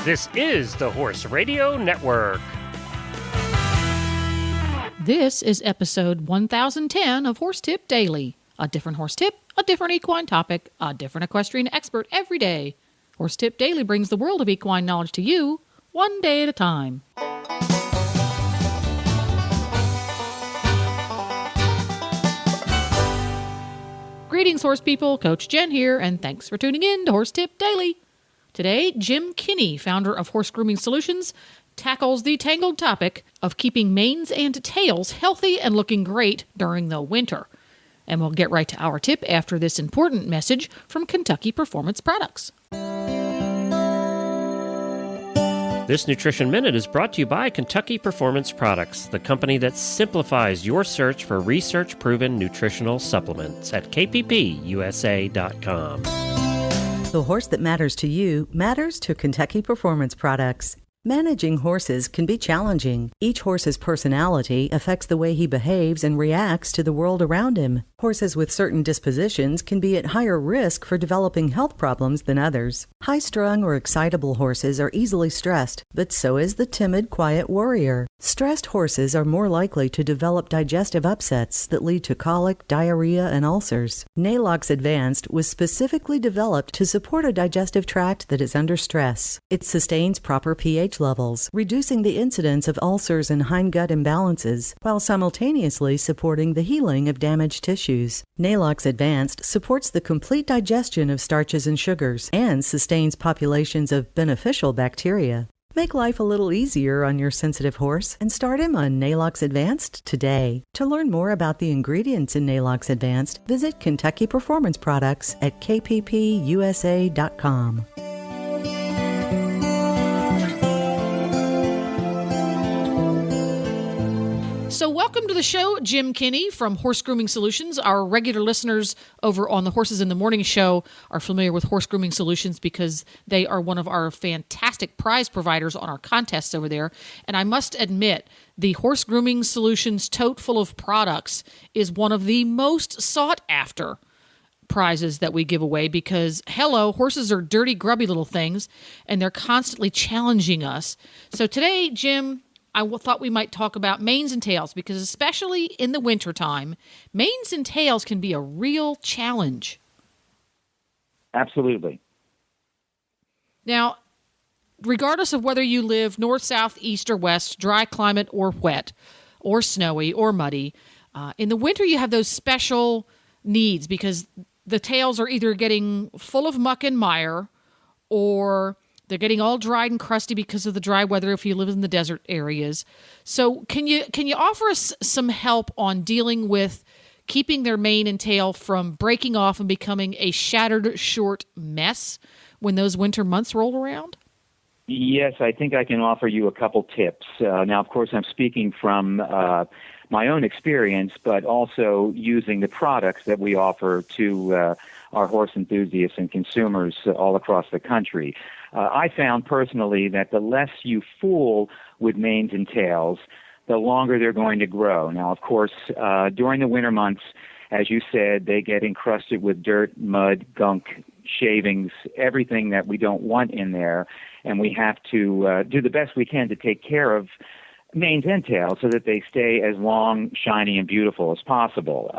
This is the Horse Radio Network. This is episode 1010 of Horse Tip Daily. A different horse tip, a different equine topic, a different equestrian expert every day. Horse Tip Daily brings the world of equine knowledge to you, one day at a time. Greetings, horse people. Coach Jen here, and thanks for tuning in to Horse Tip Daily. Today, Jim Kinney, founder of Horse Grooming Solutions, tackles the tangled topic of keeping manes and tails healthy and looking great during the winter. And we'll get right to our tip after this important message from Kentucky Performance Products. This Nutrition Minute is brought to you by Kentucky Performance Products, the company that simplifies your search for research-proven nutritional supplements at kppusa.com. The horse that matters to you matters to Kentucky Performance Products. Managing horses can be challenging. Each horse's personality affects the way he behaves and reacts to the world around him. Horses with certain dispositions can be at higher risk for developing health problems than others. High-strung or excitable horses are easily stressed, but so is the timid, quiet warrior. Stressed horses are more likely to develop digestive upsets that lead to colic, diarrhea, and ulcers. Nalox Advanced was specifically developed to support a digestive tract that is under stress. It sustains proper pH levels, reducing the incidence of ulcers and hindgut imbalances, while simultaneously supporting the healing of damaged tissues. Nalox Advanced supports the complete digestion of starches and sugars, and sustains populations of beneficial bacteria. Make life a little easier on your sensitive horse and start him on Nalox Advanced today. To learn more about the ingredients in Nalox Advanced, visit Kentucky Performance Products at kppusa.com. So welcome to the show, Jim Kinney from Horse Grooming Solutions. Our regular listeners over on the Horses in the Morning show are familiar with Horse Grooming Solutions because they are one of our fantastic prize providers on our contests over there. And I must admit, the Horse Grooming Solutions tote full of products is one of the most sought after prizes that we give away because, hello, horses are dirty, grubby little things, and they're constantly challenging us. So today, Jim, I thought we might talk about manes and tails because especially in the wintertime, manes and tails can be a real challenge. Absolutely. Now, regardless of whether you live north, south, east, or west, dry climate or wet, or snowy or muddy, in the winter you have those special needs because the tails are either getting full of muck and mire or they're getting all dried and crusty because of the dry weather if you live in the desert areas. So can you offer us some help on dealing with keeping their mane and tail from breaking off and becoming a shattered short mess when those winter months roll around? Yes, I think I can offer you a couple tips. Now, of course, I'm speaking from my own experience, but also using the products that we offer to our horse enthusiasts and consumers all across the country. I found personally that the less you fool with manes and tails, the longer they're going to grow. Now, of course, during the winter months, as you said, they get encrusted with dirt, mud, gunk, shavings, everything that we don't want in there, and we have to do the best we can to take care of manes and tails so that they stay as long, shiny, and beautiful as possible.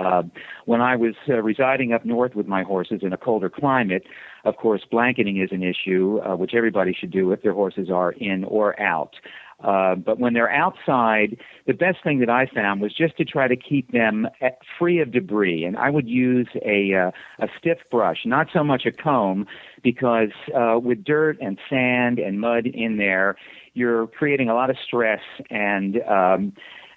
When I was residing up north with my horses in a colder climate, of course, blanketing is an issue, which everybody should do if their horses are in or out. But when they're outside, the best thing that I found was just to try to keep them free of debris. And I would use a stiff brush, not so much a comb, because with dirt and sand and mud in there, you're creating a lot of stress and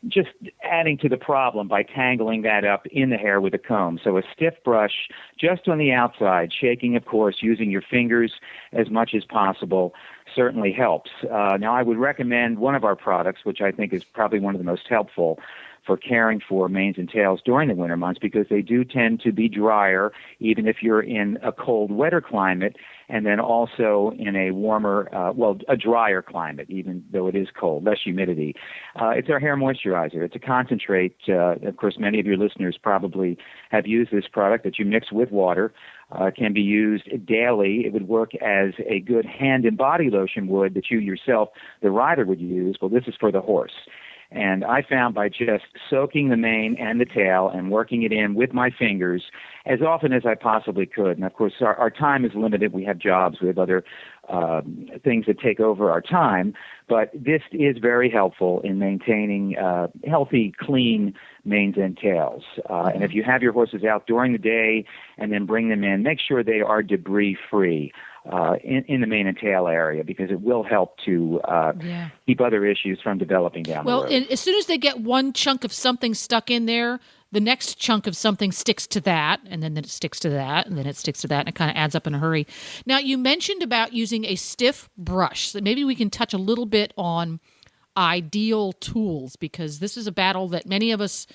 just adding to the problem by tangling that up in the hair with a comb. So a stiff brush just on the outside, shaking, of course, using your fingers as much as possible certainly helps. Now, I would recommend one of our products, which I think is probably one of the most helpful for caring for manes and tails during the winter months, because they do tend to be drier, even if you're in a cold, wetter climate, and then also in a warmer, a drier climate, even though it is cold, less humidity. It's our hair moisturizer. It's a concentrate. Of course, many of your listeners probably have used this product that you mix with water. Can be used daily. It would work as a good hand and body lotion would that you yourself, the rider, would use. Well, this is for the horse. And I found by just soaking the mane and the tail and working it in with my fingers as often as I possibly could. And, of course, our time is limited. We have jobs. We have other things that take over our time. But this is very helpful in maintaining healthy, clean manes and tails. And if you have your horses out during the day and then bring them in, make sure they are debris-free in the mane and tail area, because it will help to keep other issues from developing down the road. Well, as soon as they get one chunk of something stuck in there, the next chunk of something sticks to that, and then it sticks to that, and then it sticks to that, and it kind of adds up in a hurry. Now, you mentioned about using a stiff brush. So maybe we can touch a little bit on ideal tools, because this is a battle that many of us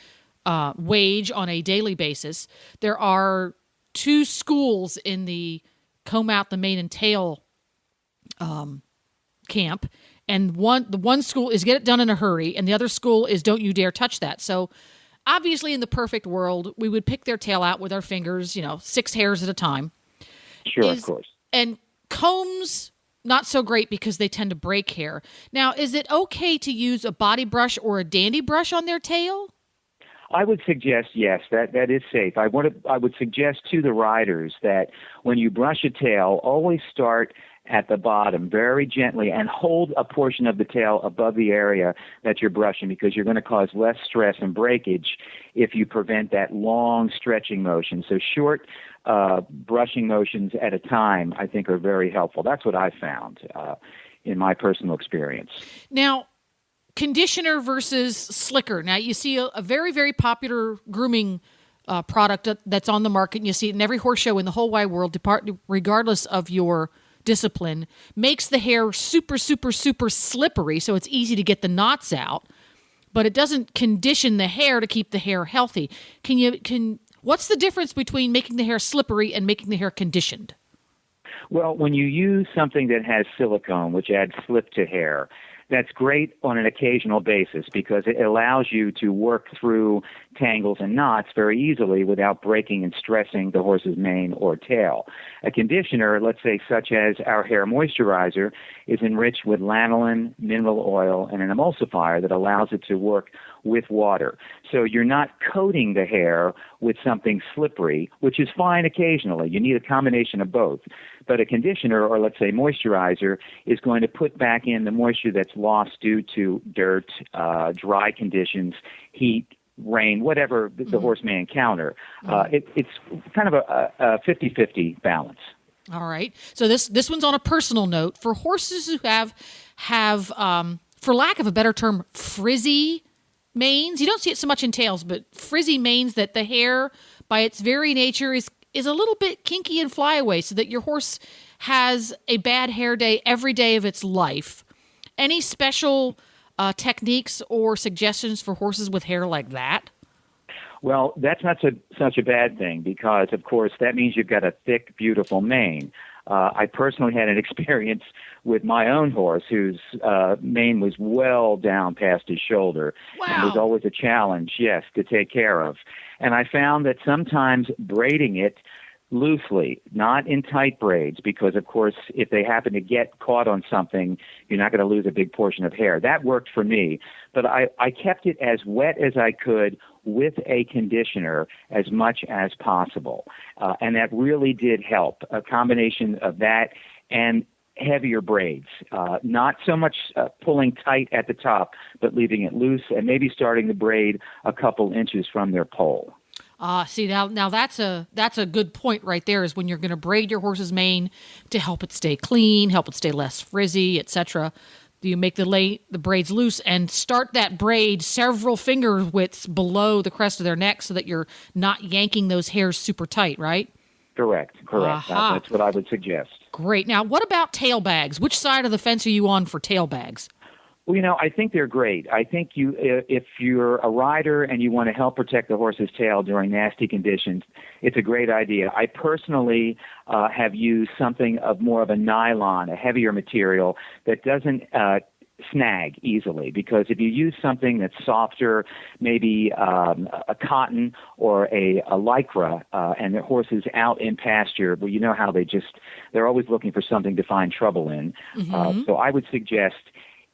wage on a daily basis. There are two schools in the comb out the mane and tail camp, and the one school is get it done in a hurry, and the other school is don't you dare touch that. So obviously, in the perfect world, we would pick their tail out with our fingers, 6 hairs at a time. Sure, of course. And combs, not so great because they tend to break hair. Now, is it okay to use a body brush or a dandy brush on their tail? I would suggest, yes, that is safe. I would suggest to the riders that when you brush a tail, always start at the bottom very gently and hold a portion of the tail above the area that you're brushing, because you're going to cause less stress and breakage if you prevent that long stretching motion. So short brushing motions at a time, I think, are very helpful. That's what I found in my personal experience. Now, conditioner versus slicker. Now, you see a very, very popular grooming product that's on the market, and you see it in every horse show in the whole wide world, regardless of your discipline, makes the hair super, super, super slippery, so it's easy to get the knots out, but it doesn't condition the hair to keep the hair healthy. What's the difference between making the hair slippery and making the hair conditioned? Well, when you use something that has silicone, which adds slip to hair, that's great on an occasional basis, because it allows you to work through tangles and knots very easily without breaking and stressing the horse's mane or tail. A conditioner, let's say such as our hair moisturizer, is enriched with lanolin, mineral oil, and an emulsifier that allows it to work with water. So you're not coating the hair with something slippery, which is fine occasionally. You need a combination of both. But a conditioner, or let's say moisturizer, is going to put back in the moisture that's lost due to dirt, dry conditions, heat, rain, whatever the horse may encounter. It's kind of a 50-50 balance. All right. So this one's on a personal note. For horses who have for lack of a better term, frizzy manes. You don't see it so much in tails, but frizzy manes that the hair, by its very nature, is a little bit kinky and flyaway, so that your horse has a bad hair day every day of its life. Any special techniques or suggestions for horses with hair like that? Well, that's not such a bad thing, because, of course, that means you've got a thick, beautiful mane. I personally had an experience with my own horse whose mane was well down past his shoulder. Wow. And it was always a challenge, yes, to take care of. And I found that sometimes braiding it loosely, not in tight braids, because, of course, if they happen to get caught on something, you're not going to lose a big portion of hair. That worked for me. But I kept it as wet as I could with a conditioner as much as possible. And that really did help, a combination of that and heavier braids, not so much pulling tight at the top, but leaving it loose and maybe starting the braid a couple inches from their pole. See, now that's a good point right there, is when you're going to braid your horse's mane to help it stay clean, help it stay less frizzy, etc. You make the braids loose and start that braid several finger widths below the crest of their neck, so that you're not yanking those hairs super tight, right? Correct. That's what I would suggest. Great. Now, what about tail bags? Which side of the fence are you on for tail bags? Well, I think they're great. I think if you're a rider and you want to help protect the horse's tail during nasty conditions, it's a great idea. I personally have used something of more of a nylon, a heavier material that doesn't snag easily, because if you use something that's softer, maybe a cotton or a lycra, and the horse is out in pasture, well, you know how they're always looking for something to find trouble in. So I would suggest,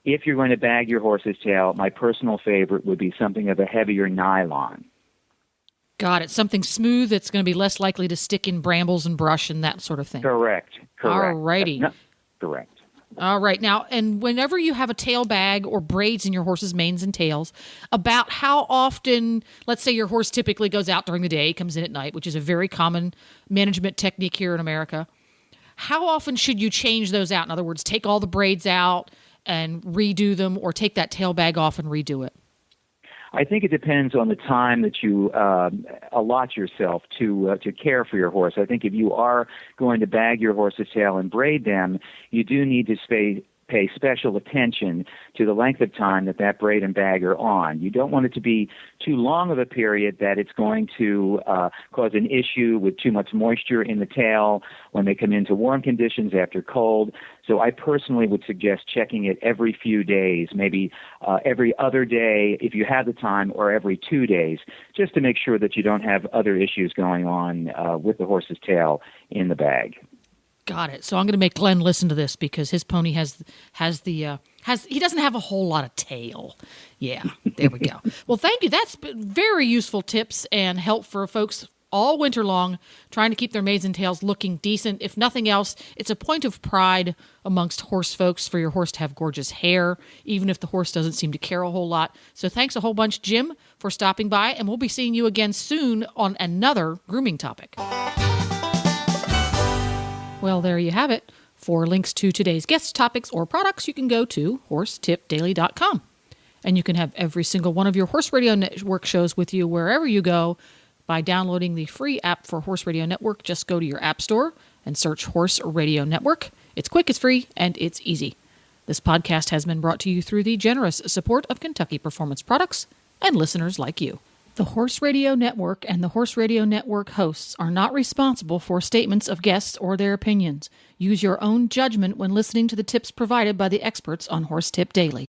if you're going to bag your horse's tail, my personal favorite would be something of a heavier nylon. Got it. Something smooth that's going to be less likely to stick in brambles and brush and that sort of thing. Correct. All righty. Correct. All right. Now, and whenever you have a tail bag or braids in your horse's manes and tails, about how often, let's say your horse typically goes out during the day, comes in at night, which is a very common management technique here in America. How often should you change those out? In other words, take all the braids out and redo them, or take that tail bag off and redo it? I think it depends on the time that you allot yourself to care for your horse. I think if you are going to bag your horse's tail and braid them, you do need to pay special attention to the length of time that braid and bag are on. You don't want it to be too long of a period that it's going to cause an issue with too much moisture in the tail when they come into warm conditions after cold. So I personally would suggest checking it every few days, maybe every other day if you have the time, or every 2 days, just to make sure that you don't have other issues going on with the horse's tail in the bag. Got it. So I'm going to make Glenn listen to this, because his pony he doesn't have a whole lot of tail. Yeah, there we go. Well, thank you. That's very useful tips and help for folks all winter long trying to keep their manes and tails looking decent. If nothing else, it's a point of pride amongst horse folks for your horse to have gorgeous hair, even if the horse doesn't seem to care a whole lot. So thanks a whole bunch, Jim, for stopping by, and we'll be seeing you again soon on another grooming topic. Well, there you have it. For links to today's guest topics or products, you can go to horsetipdaily.com. And you can have every single one of your Horse Radio Network shows with you wherever you go by downloading the free app for Horse Radio Network. Just go to your app store and search Horse Radio Network. It's quick, it's free, and it's easy. This podcast has been brought to you through the generous support of Kentucky Performance Products and listeners like you. The Horse Radio Network and the Horse Radio Network hosts are not responsible for statements of guests or their opinions. Use your own judgment when listening to the tips provided by the experts on Horse Tip Daily.